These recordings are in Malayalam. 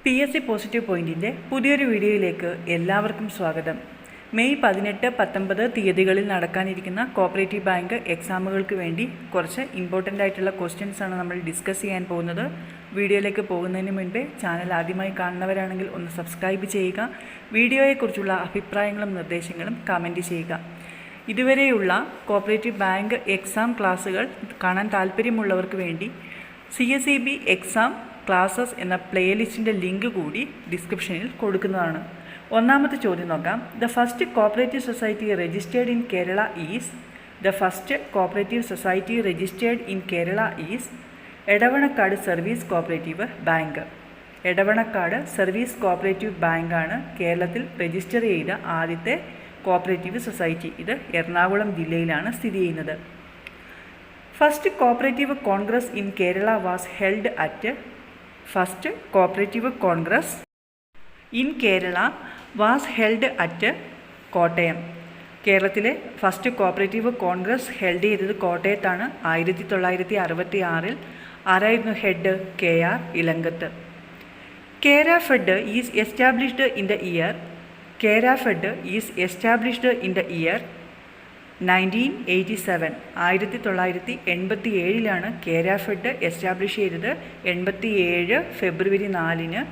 PSC പോസിറ്റീവ് പോയിന്റിൻ്റെ പുതിയൊരു വീഡിയോയിലേക്ക് എല്ലാവർക്കും സ്വാഗതം. മെയ് 18, 19 തീയതികളിൽ നടക്കാനിരിക്കുന്ന കോപ്പറേറ്റീവ് ബാങ്ക് എക്സാമുകൾക്ക് വേണ്ടി കുറച്ച് ഇമ്പോർട്ടൻ്റ് ആയിട്ടുള്ള ക്വസ്റ്റ്യൻസ് ആണ് നമ്മൾ ഡിസ്കസ് ചെയ്യാൻ പോകുന്നത്. വീഡിയോയിലേക്ക് പോകുന്നതിന് മുൻപേ ചാനൽ ആദ്യമായി കാണുന്നവരാണെങ്കിൽ ഒന്ന് സബ്സ്ക്രൈബ് ചെയ്യുക. വീഡിയോയെക്കുറിച്ചുള്ള അഭിപ്രായങ്ങളും നിർദ്ദേശങ്ങളും കമൻറ്റ് ചെയ്യുക. ഇതുവരെയുള്ള കോപ്പറേറ്റീവ് ബാങ്ക് എക്സാം ക്ലാസ്സുകൾ കാണാൻ താല്പര്യമുള്ളവർക്ക് വേണ്ടി CSEB എക്സാം ക്ലാസ്സസ് എന്ന പ്ലേലിസ്റ്റിൻ്റെ ലിങ്ക് കൂടി ഡിസ്ക്രിപ്ഷനിൽ കൊടുക്കുന്നതാണ്. ഒന്നാമത്തെ ചോദ്യം നോക്കാം. The first cooperative society registered in Kerala is Edavanakkad service cooperative bank. Edavanakkad service cooperative ബാങ്കാണ് കേരളത്തിൽ രജിസ്റ്റർ ചെയ്ത ആദ്യത്തെ കോപ്പറേറ്റീവ് സൊസൈറ്റി. ഇത് എറണാകുളം ജില്ലയിലാണ് സ്ഥിതി ചെയ്യുന്നത്. First cooperative congress in Kerala was held at Kottayam. കേരളത്തിലെ ഫസ്റ്റ് കോപ്പറേറ്റീവ് കോൺഗ്രസ് ഹെൽഡ് ചെയ്തത് കോട്ടയത്താണ്. 1966 ആരായിരുന്നു head? KR Elankath. Kerafed is established in the year 1987. 1987 Kerafed establish ചെയ്തത്. 87 ഫെബ്രുവരി 4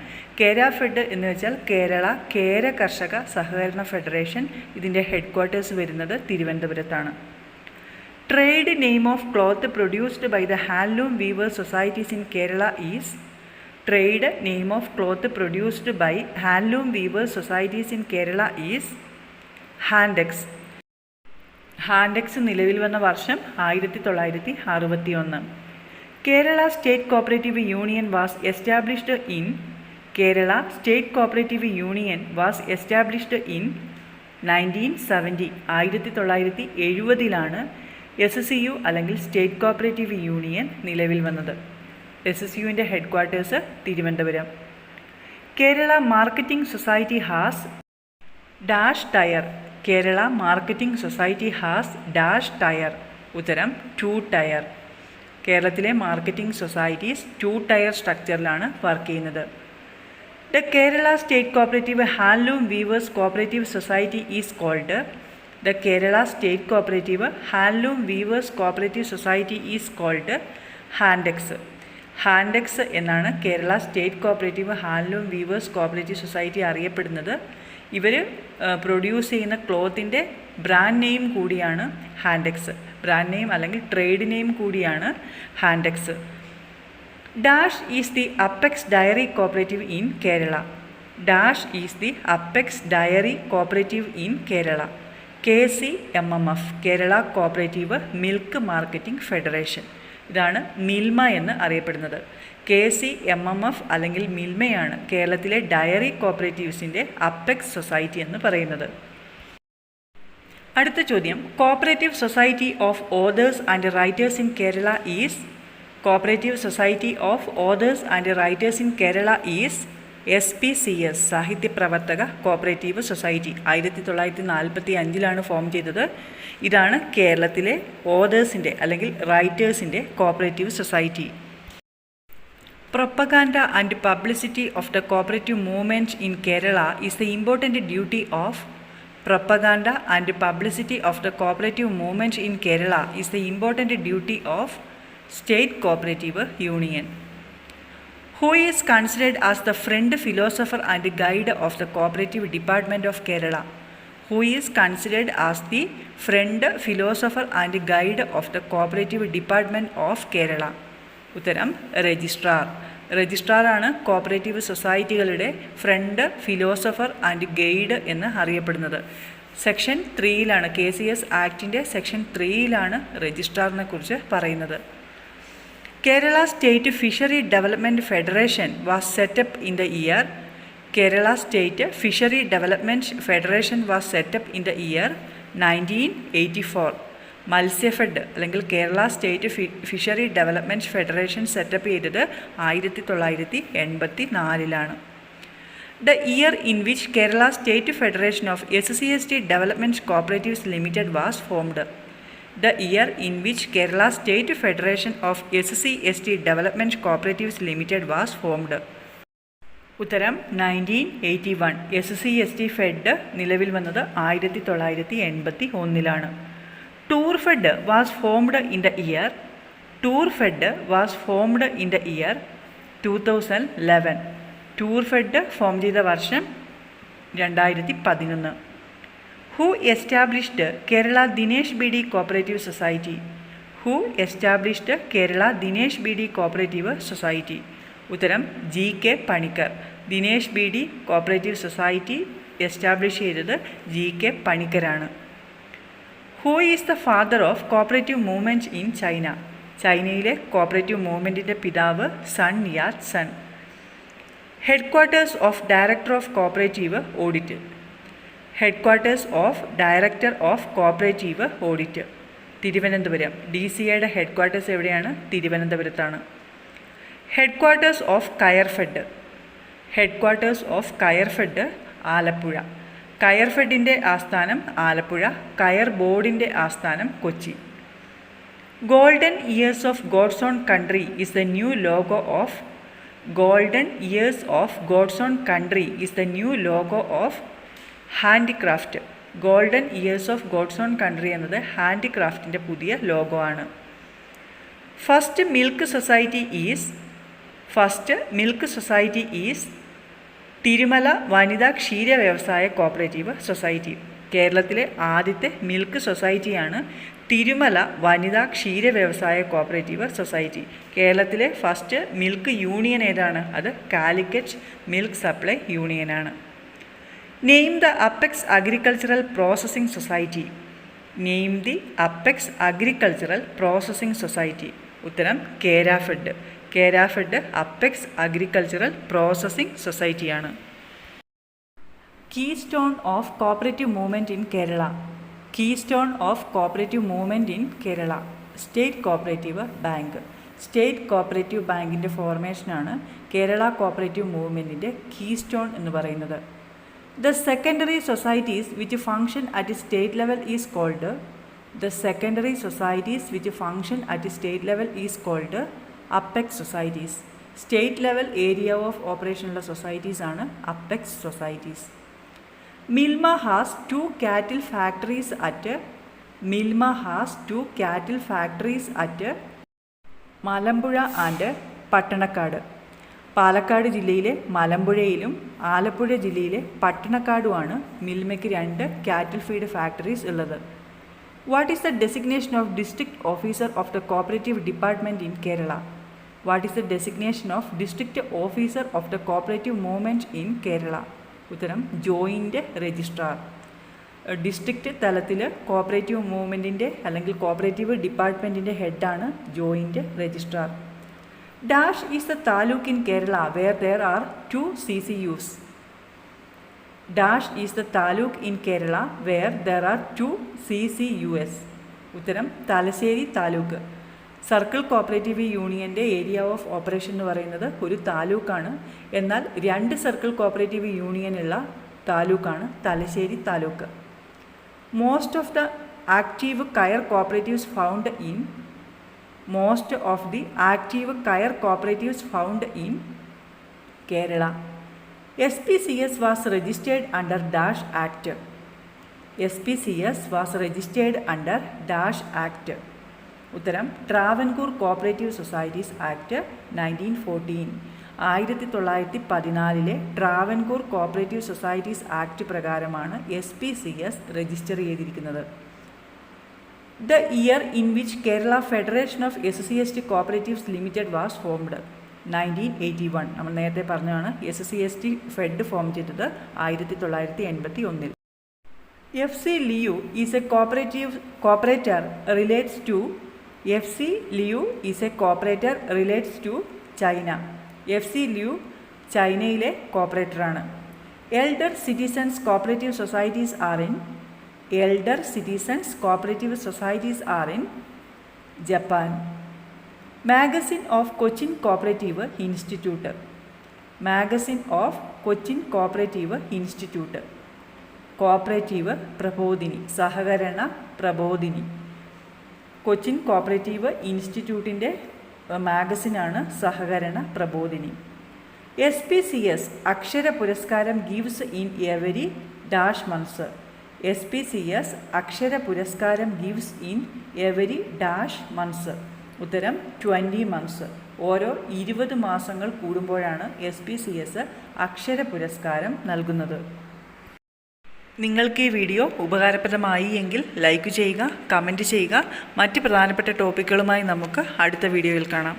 കേരഫെഡ് എന്ന് വെച്ചാൽ കേരള കേര കർഷക സഹകരണ ഫെഡറേഷൻ. ഇതിൻ്റെ ഹെഡ് ക്വാർട്ടേഴ്സ് വരുന്നത് തിരുവനന്തപുരത്താണ്. Trade name of cloth produced by the handloom weavers societies in Kerala is Hantex. Hantex നിലവിൽ വന്ന വർഷം 1961. Kerala state cooperative union was established in 1970. 1970 SCU അല്ലെങ്കിൽ സ്റ്റേറ്റ് കോപ്പറേറ്റീവ് യൂണിയൻ നിലവിൽ വന്നത്. SSUവിൻ്റെ headquarters Thiruvananthapuram. Kerala marketing society has dash tier. Kerala marketing society has dash tier. ഉത്തരം 2 ടയർ. കേരളത്തിലെ മാർക്കറ്റിംഗ് സൊസൈറ്റീസ് 2 ടയർ സ്ട്രക്ചറിലാണ് വർക്ക് ചെയ്യുന്നത്. The Kerala state cooperative handloom weavers cooperative society is called Hantex. Hantex എന്നാണ് Kerala state cooperative handloom weavers cooperative society അറിയപ്പെടുന്നത്. ഇവർ പ്രൊഡ്യൂസ് ചെയ്യുന്ന ക്ലോത്തിൻ്റെ ബ്രാൻഡ് നെയിം കൂടിയാണ് ഹാൻഡെക്സ്. ബ്രാൻഡ് നെയിം അല്ലെങ്കിൽ ട്രേഡ് നെയിം കൂടിയാണ് Hantex. Dash is the apex dairy cooperative in Kerala. KCMMF Kerala cooperative milk marketing federation. ഇതാണ് മിൽമ എന്ന് അറിയപ്പെടുന്നത്. KCMMF അല്ലെങ്കിൽ മിൽമയാണ് കേരളത്തിലെ ഡയറി കോപ്പറേറ്റീവ്സിൻ്റെ അപ്പെക്സ് സൊസൈറ്റി എന്ന് പറയുന്നത്. അടുത്ത ചോദ്യം. Cooperative society of authors and writers in Kerala is SPCS സാഹിത്യപ്രവർത്തക കോപ്പറേറ്റീവ് സൊസൈറ്റി. 1945 ഫോം ചെയ്തത്. ഇതാണ് കേരളത്തിലെ ഓതേഴ്സിൻ്റെ അല്ലെങ്കിൽ റൈറ്റേഴ്സിൻ്റെ cooperative society. Propaganda and publicity of the cooperative movement in Kerala is the important duty of State Cooperative Union. Who is considered as the friend, philosopher and guide of the Cooperative Department of Kerala? ഉത്തരം രജിസ്ട്രാറാണ് കോപ്പറേറ്റീവ് സൊസൈറ്റികളുടെ ഫ്രണ്ട്, ഫിലോസഫർ ആൻഡ് ഗൈഡ് എന്ന് അറിയപ്പെടുന്നത്. സെക്ഷൻ 3 KCS ആക്ടിൻ്റെ സെക്ഷൻ 3 രജിസ്ട്രാറിനെ കുറിച്ച് പറയുന്നത്. Kerala state fishery development federation was set up in the year 1984. Matsyafed അല്ലെങ്കിൽ Kerala state fishery development federation set up ചെയ്തത് 1984. The year in which Kerala state federation of SC/ST development cooperatives limited was formed. the year in which Kerala State Federation of SC/ST Development Cooperatives Limited was formed. ഉത്തരം 1981. SC/ST ഫെഡ് നിലവിൽ വന്നത് 1981 tour fed was formed in the year 2011. Tour fed form ചെയ്ത വർഷം 2011. Who established Kerala Dinesh B D cooperative society? ഉത്തരം GK Panicker. Dinesh B D cooperative society establish ചെയ്തത് GK പണിക്കരാണ്. Who is the father of cooperative movement in China? ചൈനയിലെ കോപ്പറേറ്റീവ് മൂവ്മെൻറ്റിൻ്റെ പിതാവ് Sun Yat Sen. Headquarters of director of cooperative audit Thiruvananthapuram. DCAയുടെ ഹെഡ്ക്വാർട്ടേഴ്സ് എവിടെയാണ്? തിരുവനന്തപുരത്താണ്. Headquarters of coir fed Alappuzha. കയർ ഫെഡിൻ്റെ ആസ്ഥാനം ആലപ്പുഴ. കയർ ബോർഡിൻ്റെ ആസ്ഥാനം Kochi. Golden ears of God's own country is the new logo of handicraft. Golden ears of God's own country എന്നത് ഹാൻഡിക്രാഫ്റ്റിൻ്റെ പുതിയ ലോഗോ ആണ്. First milk society is Thirumala വനിതാ ക്ഷീര വ്യവസായ കോപ്പറേറ്റീവ് സൊസൈറ്റി. കേരളത്തിലെ ആദ്യത്തെ മിൽക്ക് സൊസൈറ്റിയാണ് തിരുമല വനിതാ ക്ഷീര വ്യവസായ കോപ്പറേറ്റീവ് സൊസൈറ്റി. കേരളത്തിലെ ഫസ്റ്റ് മിൽക്ക് യൂണിയൻ ഏതാണ്? അത് കാലിക്കറ്റ് മിൽക്ക് സപ്ലൈ യൂണിയനാണ്. Name the apex agricultural processing society. ഉത്തരം Kerafed. Kerafed apex agricultural processing സൊസൈറ്റിയാണ്. Keystone of cooperative movement in Kerala. State cooperative ബാങ്കിൻ്റെ ഫോർമേഷനാണ് കേരള കോപ്പറേറ്റീവ് മൂവ്മെൻറ്റിൻ്റെ കീസ്റ്റോൺ എന്ന് പറയുന്നത്. The secondary societies which function at state level is called Apex societies. State level area of operation ഉള്ള സൊസൈറ്റീസ് ആണ് Apex societies. Milma has two cattle factories at Malampuzha and Pattanakkad. Palakkad ജില്ലയിലെ മലമ്പുഴയിലും ആലപ്പുഴ ജില്ലയിലെ പട്ടണക്കാടുമാണ് മിൽമയ്ക്ക് 2 കാറ്റിൽ ഫീഡ് ഫാക്ടറീസ് ഉള്ളത്. What is the designation of district officer of the cooperative department in Kerala? ഉത്തരം ജോയിൻ്റ് രജിസ്ട്രാർ. ഡിസ്ട്രിക്റ്റ് തലത്തിൽ കോപ്പറേറ്റീവ് മൂവ്മെൻറ്റിൻ്റെ അല്ലെങ്കിൽ കോപ്പറേറ്റീവ് ഡിപ്പാർട്ട്മെൻറ്റിൻ്റെ ഹെഡാണ് joint registrar. Dash is the taluk in Kerala where there are 2 CCUs. ഉത്തരം തലശ്ശേരി താലൂക്ക്. സർക്കിൾ കോപ്പറേറ്റീവ് യൂണിയൻ്റെ ഏരിയ ഓഫ് ഓപ്പറേഷൻ എന്ന് പറയുന്നത് ഒരു താലൂക്കാണ്. എന്നാൽ 2 സർക്കിൾ കോപ്പറേറ്റീവ് യൂണിയനുള്ള താലൂക്കാണ് Thalassery taluk. Most of the active coir cooperatives found in Kerala. SPCS was registered under Dash Act. ഉത്തരം Travancore cooperative societies act 1914. 1914 Travancore cooperative societies act പ്രകാരമാണ് SPCS രജിസ്റ്റർ ചെയ്തിരിക്കുന്നത്. The year in which Kerala Federation of SC/ST Cooperatives Limited was formed, 1981. നമ്മൾ നേരത്തെ പറഞ്ഞതാണ് SC/ST ഫെഡ് ഫോം ചെയ്തത് 1981. FC Liu is a cooperator relates to China. FC Liu ചൈനയിലെ കോപ്പറേറ്ററാണ്. Elder citizens cooperative societies are in Japan. Magazine of Cochin Cooperative Institute. Cooperative Prabodhini, Sahakarana Prabodhini. Cochin cooperative ഇൻസ്റ്റിറ്റ്യൂട്ടിൻ്റെ മാഗസിനാണ് സഹകരണ പ്രബോധിനി. SPCS അക്ഷര പുരസ്കാരം gives in every dash months. SPCS അക്ഷര പുരസ്കാരം gives in every dash months. ഉത്തരം 20 മന്ത്സ്. ഓരോ 20 മാസങ്ങൾ കൂടുമ്പോഴാണ് SPCS അക്ഷര പുരസ്കാരം നൽകുന്നത്. നിങ്ങൾക്ക് ഈ വീഡിയോ ഉപകാരപ്രദമായി എങ്കിൽ ലൈക്ക് ചെയ്യുക, കമൻറ്റ് ചെയ്യുക. മറ്റ് പ്രധാനപ്പെട്ട ടോപ്പിക്കുകളുമായി നമുക്ക് അടുത്ത വീഡിയോയിൽ കാണാം.